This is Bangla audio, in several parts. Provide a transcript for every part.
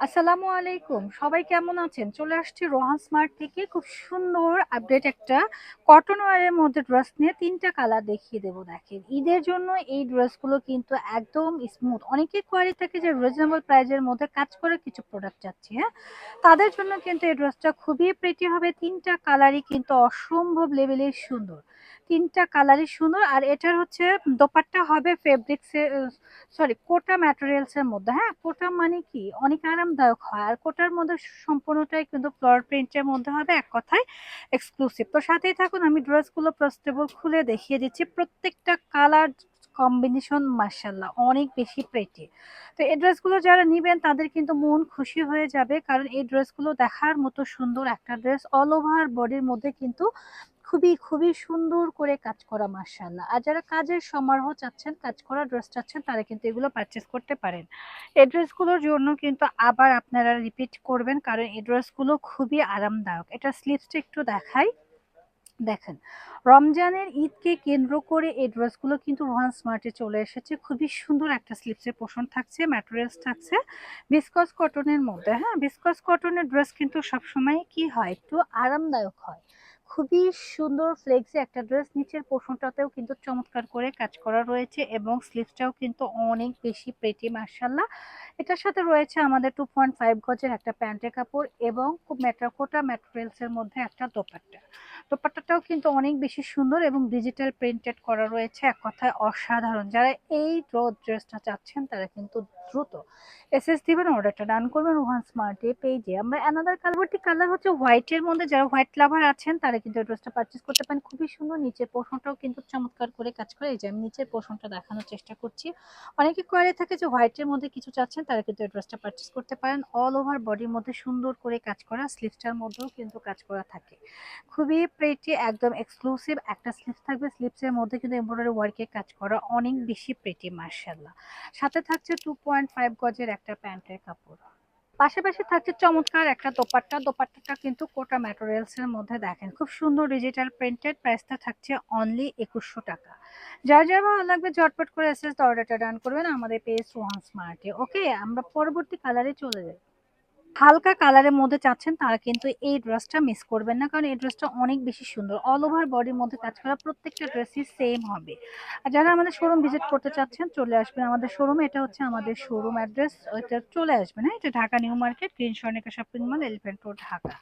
আসসালামু আলাইকুম। সবাই কেমন আছেন? চলে আসছি রোহান স্মার্ট থেকে খুব সুন্দর আপডেট একটা কটন ওয়্যারের মধ্যে ড্রেস নিয়ে ৩ টা কালার দেখিয়ে দেব দেখেন। ঈদের জন্য এই ড্রেসগুলো কিন্তু একদম স্মুথ। অনেকের কোয়ারি থাকে যে রিজনেবল প্রাইস এর মধ্যে কাজ করে কিছু প্রোডাক্ট চাচ্ছি, হ্যাঁ? তাদের জন্য কিন্তু এই ড্রেসটা খুবই প্রিটি হবে। ৩ টা কালারই কিন্তু অসম্ভব লেভেলের সুন্দর। ৩ টা কালারই সুন্দর আর এটার হচ্ছে দোপাট্টা হবে ফেব্রিক্স এর সরি কোটা ম্যাটেরিয়ালস এর মধ্যে। হ্যাঁ, কোটা মানে কি অনেক আরামদায়ক হয় আর কোটার মধ্যে সম্পূর্ণটাই কিন্তু ফ্লোর প্রিন্টের মধ্যে হবে, এক কথায় এক্সক্লুসিভ। তো সাথেই থাকুন, আমি ড্রেসগুলো প্রস্টেবল খুলে দেখিয়ে দিচ্ছি। প্রত্যেকটা কালার কম্বিনেশন মাশাল্লাহ অনেক বেশি প্রেটি। তো এই ড্রেসগুলো যারা নিবেন তাদের কিন্তু মন খুশি হয়ে যাবে, কারণ এই ড্রেসগুলো দেখার মতো সুন্দর একটা ড্রেস। অল ওভার বডির মধ্যে কিন্তু খুবই খুবই সুন্দর করে কাজ করা মাশাআল্লাহ। আর যারা কাজের সমারোহ চাচ্ছেন, কাজ করা ড্রেস চাচ্ছেন, তারা কিন্তু এগুলো পারচেজ করতে পারেন। এই ড্রেসগুলোর জন্য কিন্তু আবার আপনারা রিপিট করবেন, কারণ এই ড্রেসগুলো খুবই আরামদায়ক। এটা স্লিভসটা একটু দেখাই, দেখেন। রমজানের ঈদকে কেন্দ্র করে এই ড্রেসগুলো কিন্তু রোহান স্মার্টে চলে এসেছে। খুবই সুন্দর একটা স্লিভসের পোর্শন থাকছে, ম্যাটেরিয়ালস থাকছে ভিসকস কটনের মধ্যে। হ্যাঁ, ভিসকস কটনের ড্রেস কিন্তু সবসময় কি হয়, একটু আরামদায়ক হয়। খুবই সুন্দর ফ্লেক্সি একটা ড্রেস। নিচের পোর্শনটাতেও কিন্তু চমৎকার করে কাজ করা রয়েছে এবং স্লিভসটাও কিন্তু অনেক বেশি প্রেটি মার্শাল্লাহ। এটার সাথে রয়েছে আমাদের 2.5 গজের একটা প্যান্টের কাপড় এবং খুব কোটা ম্যাটেরিয়ালস এর মধ্যে একটা দোপাট্টা। দোপাট্টাটাও কিন্তু অনেক বেশি সুন্দর এবং ডিজিটাল প্রিন্টেড করা রয়েছে, এক কথায় অসাধারণ। যারা এই ড্রেসটা চাচ্ছেন তারা কিন্তু দ্রুত এসএস দিবেন, অর্ডারটা ডান করবেন রোহান স্মার্ট পেজে। আমরা অ্যানাদার কালারটি কালার হচ্ছে হোয়াইটের মধ্যে, যারা হোয়াইট লাভার আছেন তারা কিন্তু এই ড্রেসটা পারচেজ করতে পারেন। খুবই সুন্দর, নিচের পোর্শনটাও কিন্তু চমৎকার করে কাজ করে। এই যে আমি নিচের পোর্শনটা দেখানোর চেষ্টা করছি। অনেকে কোয়ারি থাকে যে হোয়াইটের মধ্যে কিছু চাচ্ছেন, তারা কিন্তু এই ড্রেসটা পারচেজ করতে পারেন। অল ওভার বডির মধ্যে সুন্দর করে কাজ করা, স্লিভসটার মধ্যেও কিন্তু কাজ করা থাকে। খুবই প্রেটি, একদম এক্সক্লুসিভ একটা স্লিভস থাকবে। স্লিভসের মধ্যে কিন্তু এমব্রয়ডারি ওয়ার্কের কাজ করা, অনেক বেশি প্রেটি মার্শাল্লাহ। সাথে থাকছে 2.5 গজের একটা প্যান্টের কাপড়। পাশাপাশি থাকছে চমৎকার একটা দোপাট্টা। দোপাট্টাটা কিন্তু কোটা ম্যাটেরিয়ালস এর মধ্যে, দেখেন খুব সুন্দর ডিজিটাল প্রিন্টেড। প্রাইসটা থাকছে অনলি 2100 টাকা। যার যার ভালো লাগবে ঝটপট করে এসএস অর্ডারটা ডান করবেন আমাদের পেজ ওয়ান স্মার্টে। ওকে, আমরা পরবর্তী কালারে চলে যাই। হালকা কালারের মধ্যে চাচ্ছেন তারা কিন্তু এই ড্রেসটা মিস করবেন না, কারণ এই ড্রেসটা অনেক বেশি সুন্দর। অল ওভার বডির মধ্যে কাজ করা, প্রত্যেকটা ড্রেসই সেম হবে। আর যারা আমাদের শোরুম ভিজিট করতে চাচ্ছেন চলে আসবেন আমাদের শোরুমে। এটা হচ্ছে আমাদের শোরুম অ্যাড্রেস, এটা চলে আসবেন। হ্যাঁ, এটা Dhaka new market, green Swarnika shopping mall, elephant road, Dhaka.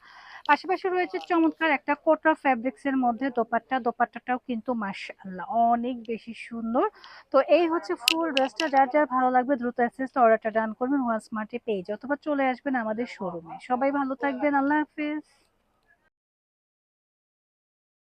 পাশাপাশি রয়েছে চমৎকার একটা কোটা ফ্যাব্রিক্স এর মধ্যে দোপাট্টা। দোপাট্টাটাও কিন্তু মাশাআল্লাহ অনেক বেশি সুন্দর। তো এই হচ্ছে ফুল ড্রেসটা। যার যার ভালো লাগবে দ্রুত অ্যাক্সেস অর্ডারটা ডান করবেন ওয়ান স্মার্টে পেজ, অথবা চলে আসবেন আমাদের শোরুমে। সবাই ভালো থাকবেন, আল্লাহ হাফেজ।